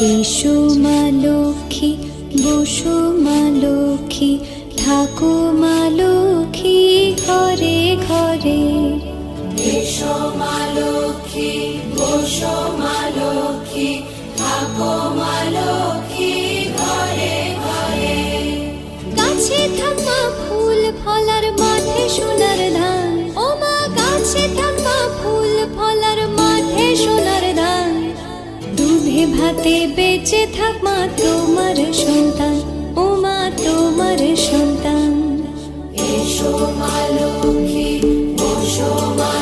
এসো মা লক্ষ্মী, বসো মা লক্ষ্মী, থাকো মা লক্ষ্মী ঘরে ঘরে। এসো মা লক্ষ্মী, বসো মা লক্ষ্মী, থাকো মা লক্ষ্মী ঘরে ঘরে। গাছে থাকা ফুল ফলার মাঠে সোনার ধান, ও মা গাছে থাকা ফুল ফলার মাঠে সোনার ধান। দুধে ভাতে বেঁচে থাক মা তোমার সন্তান, ও মা তোমার সন্তান। এসো মা লক্ষ্মী, বসো মা